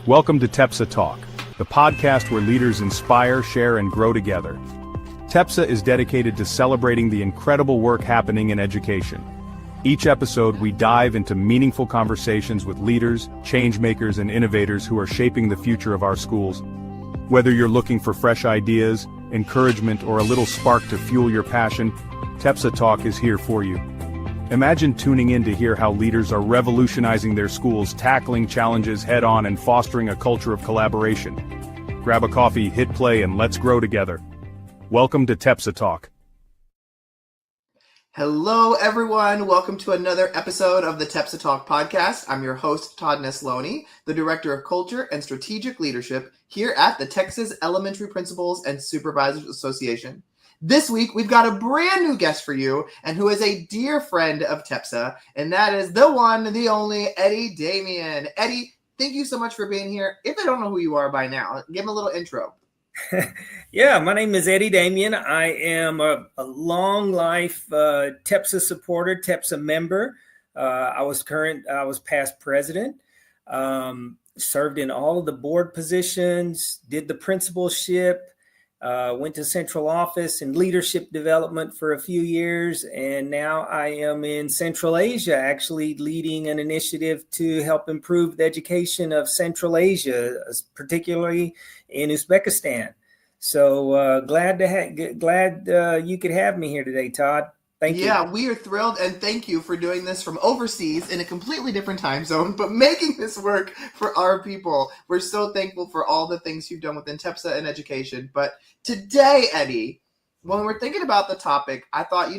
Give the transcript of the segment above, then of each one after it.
Welcome to TEPSA Talk, the podcast where leaders inspire, share, and grow together. TEPSA is dedicated to celebrating the incredible work happening in education. Each episode, we dive into meaningful conversations with leaders, change-makers, and innovators who are shaping the future of our schools. Whether you're looking for fresh ideas, encouragement, or a little spark to fuel your passion, TEPSA Talk is here for you. Imagine tuning in to hear how leaders are revolutionizing their schools, tackling challenges head-on, and fostering a culture of collaboration. Grab a coffee, hit play, and let's grow together. Welcome to TEPSA Talk. Hello, everyone. Welcome to another episode of the TEPSA Talk Podcast. I'm your host, Todd Nesloni, the Director of Culture and Strategic Leadership here at the Texas Elementary Principals and Supervisors Association. This week, we've got a brand new guest for you, and who is a dear friend of TEPSA, and that is the one, the only, Eddie Damian. Eddie, thank you so much for being here. If they don't know who you are by now, give them a little intro. Yeah, my name is Eddie Damian. I am a long life TEPSA supporter, TEPSA member. I was past president, served in all of the board positions, did the principalship, went to central office and leadership development for a few years. And now I am in Central Asia, actually leading an initiative to help improve the education of Central Asia, particularly in Uzbekistan. So glad you could have me here today, Todd. Thank you. Yeah, we are thrilled, and thank you for doing this from overseas in a completely different time zone, but making this work for our people. We're so thankful for all the things you've done within TEPSA and education. But today, Eddie, when we're thinking about the topic, I thought,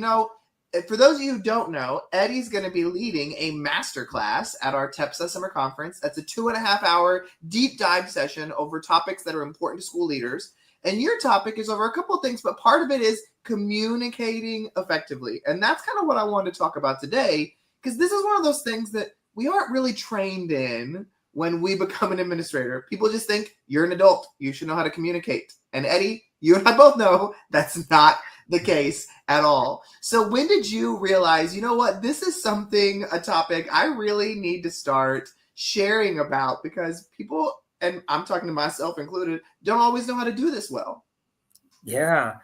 for those of you who don't know, Eddie's going to be leading a masterclass at our TEPSA Summer Conference. That's a 2.5-hour deep dive session over topics that are important to school leaders. And your topic is over a couple of things, but part of it is communicating effectively. And that's kind of what I wanted to talk about today, because this is one of those things that we aren't really trained in when we become an administrator. People just think you're an adult. You should know how to communicate. And Eddie, you and I both know that's not the case at all. So when did you realize, this is a topic I really need to start sharing about, because people, and I'm talking to myself included, don't always know how to do this well? Yeah,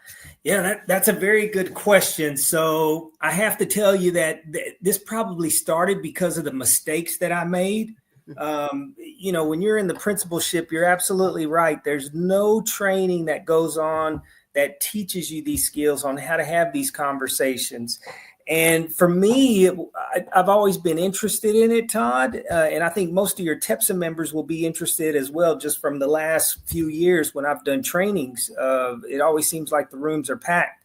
that's a very good question. So I have to tell you that this probably started because of the mistakes that I made. When you're in the principalship, you're absolutely right. There's no training that goes on that teaches you these skills on how to have these conversations. And for me, I've always been interested in it, Todd. And I think most of your TEPSA members will be interested as well, just from the last few years when I've done trainings. It always seems like the rooms are packed.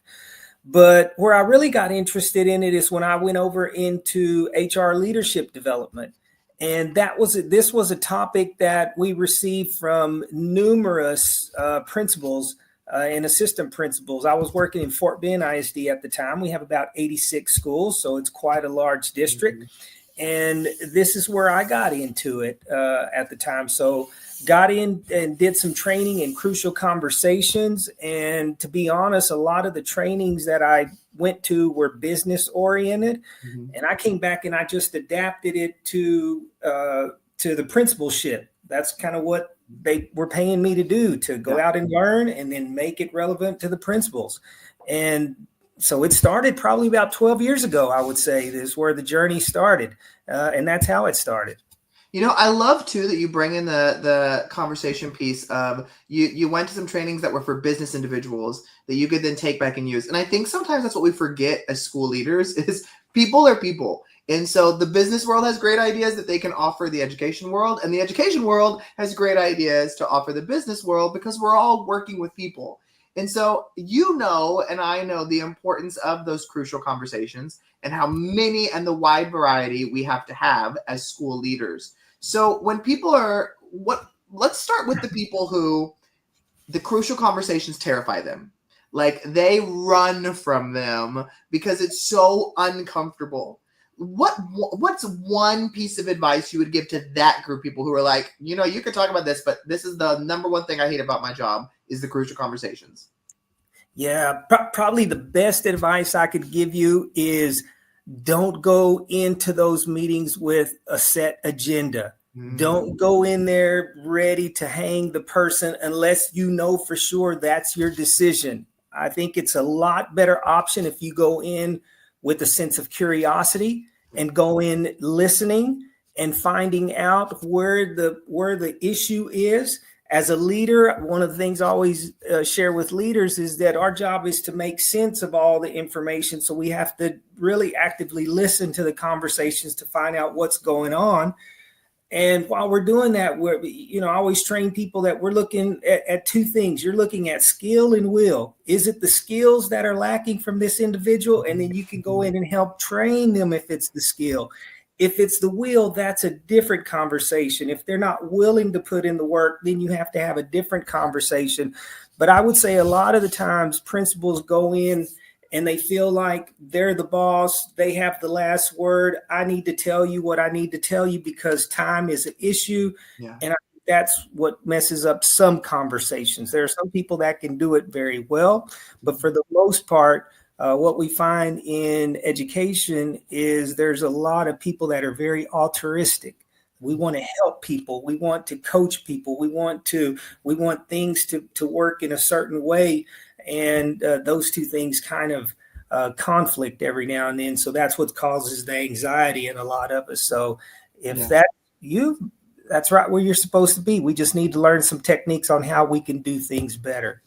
But where I really got interested in it is when I went over into HR leadership development. And this was a topic that we received from numerous principals and assistant principals. I was working in Fort Bend ISD at the time. We have about 86 schools, so it's quite a large district. Mm-hmm. And this is where I got into it at the time. So got in and did some training in crucial conversations. And to be honest, a lot of the trainings that I went to were business oriented. Mm-hmm. And I came back and I just adapted it to the principalship. That's kind of what they were paying me to do, to go out and learn and then make it relevant to the principals. And so it started probably about 12 years ago, I would say. This is where the journey started. And that's how it started. I love, too, that you bring in the conversation piece of you went to some trainings that were for business individuals that you could then take back and use. And I think sometimes that's what we forget as school leaders is people are people. And so the business world has great ideas that they can offer the education world, and the education world has great ideas to offer the business world, because we're all working with people. And so and I know the importance of those crucial conversations and how many and the wide variety we have to have as school leaders. So when people let's start with the people who the crucial conversations terrify them. Like they run from them because it's so uncomfortable. What's one piece of advice you would give to that group of people who are like, you could talk about this, but this is the number one thing I hate about my job is the crucial conversations? Yeah, probably the best advice I could give you is don't go into those meetings with a set agenda. Don't go in there ready to hang the person unless you know for sure that's your decision. I think it's a lot better option if you go in with a sense of curiosity and go in listening and finding out where the issue is. As a leader, one of the things I always share with leaders is that our job is to make sense of all the information. So we have to really actively listen to the conversations to find out what's going on. And while we're doing that, I always train people that we're looking at two things. You're looking at skill and will. Is it the skills that are lacking from this individual? And then you can go in and help train them if it's the skill. If it's the will, that's a different conversation. If they're not willing to put in the work, then you have to have a different conversation. But I would say a lot of the times principals go in and they feel like they're the boss. They have the last word. I need to tell you what I need to tell you because time is an issue. Yeah. And I think that's what messes up some conversations. There are some people that can do it very well, but for the most part, what we find in education is there's a lot of people that are very altruistic. We want to help people. We want to coach people. We want things to work in a certain way. And those two things kind of conflict every now and then. So that's what causes the anxiety in a lot of us. So if that's right where you're supposed to be. We just need to learn some techniques on how we can do things better.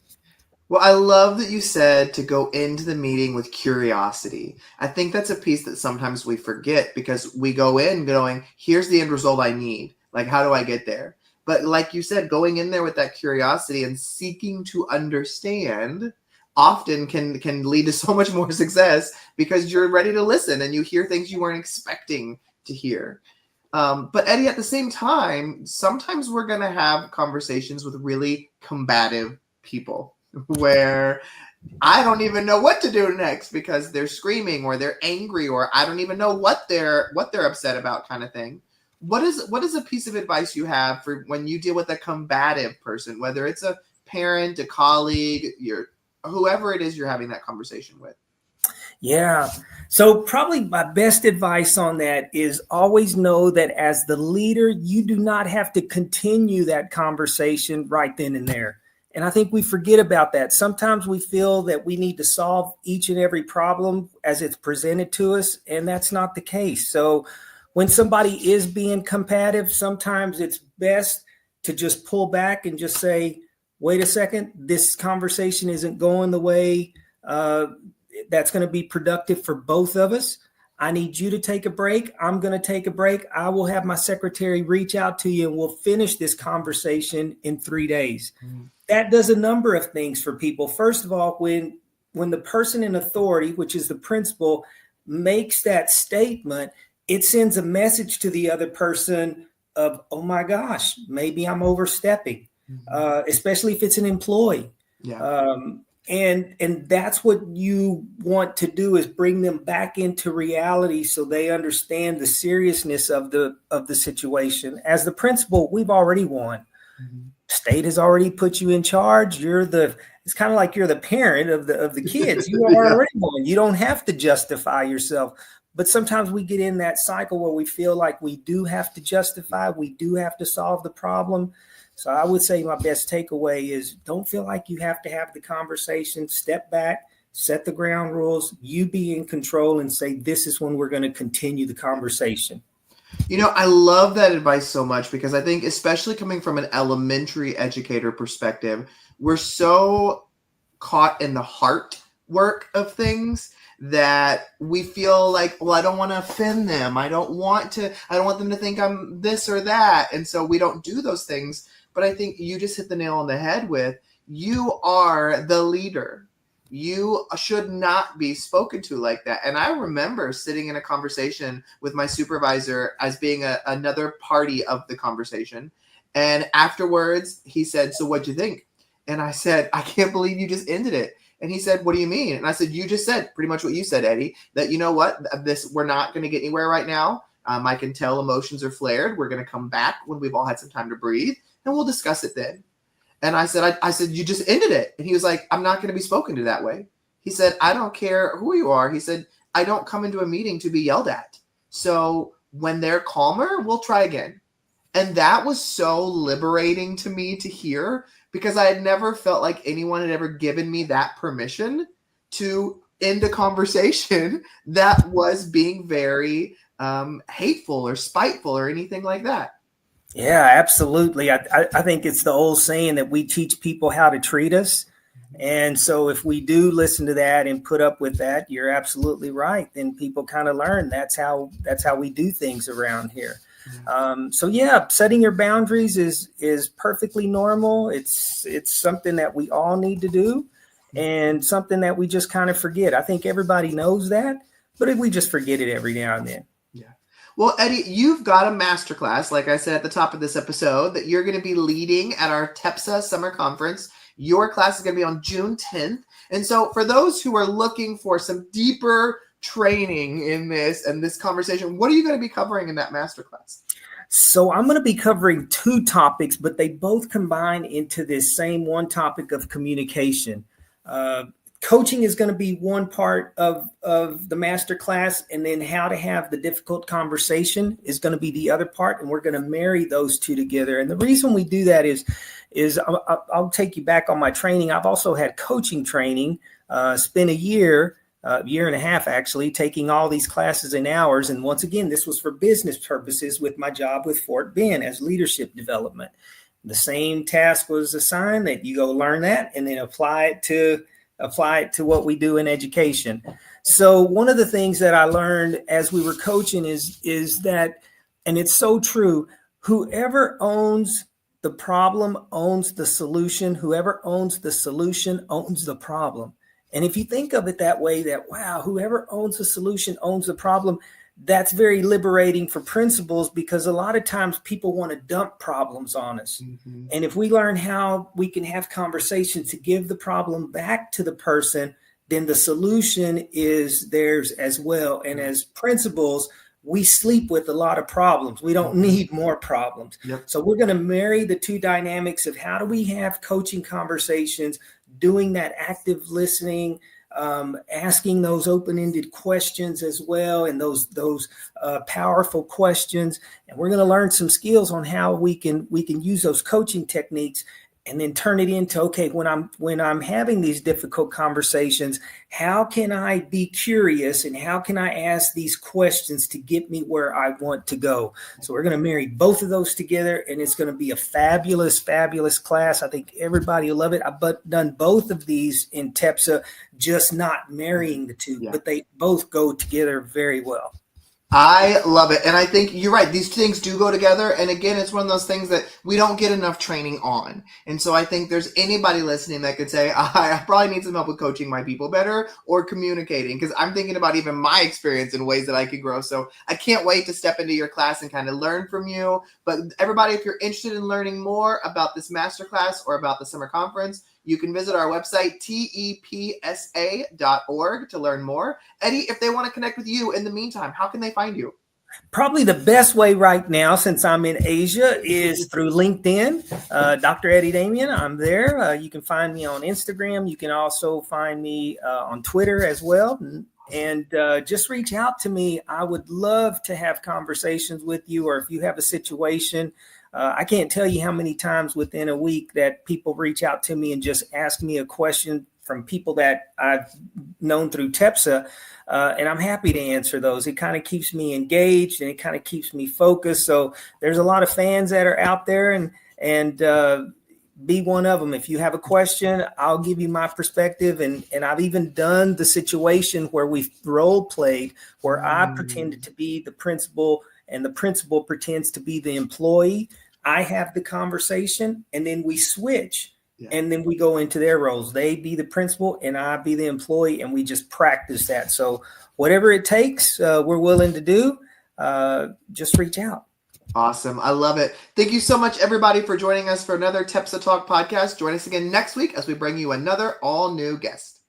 Well, I love that you said to go into the meeting with curiosity. I think that's a piece that sometimes we forget because we go in going, here's the end result I need. Like, how do I get there? But like you said, going in there with that curiosity and seeking to understand often can lead to so much more success because you're ready to listen and you hear things you weren't expecting to hear. But Eddie, at the same time, sometimes we're going to have conversations with really combative people where I don't even know what to do next because they're screaming or they're angry or I don't even know what they're upset about kind of thing. What is a piece of advice you have for when you deal with a combative person, whether it's a parent, a colleague, whoever it is you're having that conversation with? Yeah. So probably my best advice on that is always know that as the leader, you do not have to continue that conversation right then and there. And I think we forget about that. Sometimes we feel that we need to solve each and every problem as it's presented to us, and that's not the case. So when somebody is being combative, sometimes it's best to just pull back and just say, wait a second, this conversation isn't going the way that's going to be productive for both of us. I need you to take a break. I'm going to take a break. I will have my secretary reach out to you and we'll finish this conversation in 3 days. Mm-hmm. That does a number of things for people. First of all, when the person in authority, which is the principal, makes that statement, it sends a message to the other person of, oh my gosh, maybe I'm overstepping, especially if it's an employee. Yeah. And that's what you want to do is bring them back into reality so they understand the seriousness of the situation. As the principal, we've already won. Mm-hmm. State has already put you in charge. It's kind of like you're the parent of the kids. You are already won. You don't have to justify yourself. But sometimes we get in that cycle where we feel like we do have to justify, we do have to solve the problem. So I would say my best takeaway is don't feel like you have to have the conversation. Step back, set the ground rules, you be in control and say, this is when we're going to continue the conversation. You know, I love that advice so much because I think especially coming from an elementary educator perspective, we're so caught in the heart work of things that we feel like, well, I don't want to offend them. I don't want them to think I'm this or that. And so we don't do those things. But I think you just hit the nail on the head with you are the leader. You should not be spoken to like that. And I remember sitting in a conversation with my supervisor as being another party of the conversation. And afterwards, he said, so what'd you think? And I said, I can't believe you just ended it. And he said, what do you mean? And I said, you just said pretty much what you said, Eddie, that you know what, we're not going to get anywhere right now. I can tell emotions are flared. We're going to come back when we've all had some time to breathe and we'll discuss it then. And I said, you just ended it. And he was like, I'm not going to be spoken to that way. He said, I don't care who you are. He said, I don't come into a meeting to be yelled at. So when they're calmer, we'll try again. And that was so liberating to me to hear, because I had never felt like anyone had ever given me that permission to end a conversation that was being very hateful or spiteful or anything like that. Yeah, absolutely. I think it's the old saying that we teach people how to treat us. And so if we do listen to that and put up with that, you're absolutely right. Then people kind of learn that's how we do things around here. So yeah, setting your boundaries is perfectly normal. It's something that we all need to do, and something that we just kind of forget. I think everybody knows that, but we just forget it every now and then. Yeah. Well, Eddie, you've got a masterclass, like I said at the top of this episode, that you're going to be leading at our TEPSA Summer Conference. Your class is going to be on June 10th. And so for those who are looking for some deeper training in this and this conversation, what are you going to be covering in that masterclass? So I'm going to be covering two topics, but they both combine into this same one topic of communication. Coaching is going to be one part of the masterclass, and then how to have the difficult conversation is going to be the other part, and we're going to marry those two together. And the reason we do that is I'll take you back on my training. I've also had coaching training, spent a year and a half actually, taking all these classes in hours. And once again, this was for business purposes with my job with Fort Bend as leadership development. The same task was assigned, that you go learn that and then apply it to what we do in education. So one of the things that I learned as we were coaching is that, and it's so true, whoever owns the problem owns the solution. Whoever owns the solution owns the problem. And if you think of it that way, that, wow, whoever owns the solution owns the problem, that's very liberating for principals, because a lot of times people want to dump problems on us. Mm-hmm. And if we learn how we can have conversations to give the problem back to the person, then the solution is theirs as well. And as principals, we sleep with a lot of problems. We don't need more problems. Yep. So we're going to marry the two dynamics of how do we have coaching conversations, doing that active listening, asking those open-ended questions as well, and those powerful questions. And we're going to learn some skills on how we can use those coaching techniques, and then turn it into, okay, when I'm having these difficult conversations, how can I be curious and how can I ask these questions to get me where I want to go? So we're going to marry both of those together, and it's going to be a fabulous, fabulous class. I think everybody will love it. I've done both of these in TEPSA, just not marrying the two, but they both go together very well. I love it. And I think you're right. These things do go together. And again, it's one of those things that we don't get enough training on. And so I think there's anybody listening that could say, I probably need some help with coaching my people better or communicating, because I'm thinking about even my experience in ways that I could grow. So I can't wait to step into your class and kind of learn from you. But everybody, if you're interested in learning more about this masterclass or about the summer conference, you can visit our website, tepsa.org, to learn more. Eddie, if they want to connect with you in the meantime, how can they find you? Probably the best way right now, since I'm in Asia, is through LinkedIn. Dr. Eddie Damian, I'm there. You can find me on Instagram. You can also find me on Twitter as well. And just reach out to me. I would love to have conversations with you, or if you have a situation. I can't tell you how many times within a week that people reach out to me and just ask me a question from people that I've known through TEPSA, and I'm happy to answer those. It kind of keeps me engaged and it kind of keeps me focused. So there's a lot of fans that are out there, and be one of them. If you have a question, I'll give you my perspective. And I've even done the situation where we've role played, where I pretended to be the principal and the principal pretends to be the employee. I have the conversation, and then we switch, and then we go into their roles. They be the principal and I be the employee, and we just practice that. So whatever it takes, we're willing to do. Just reach out. Awesome. I love it. Thank you so much, everybody, for joining us for another TEPSA Talk podcast. Join us again next week as we bring you another all new guest.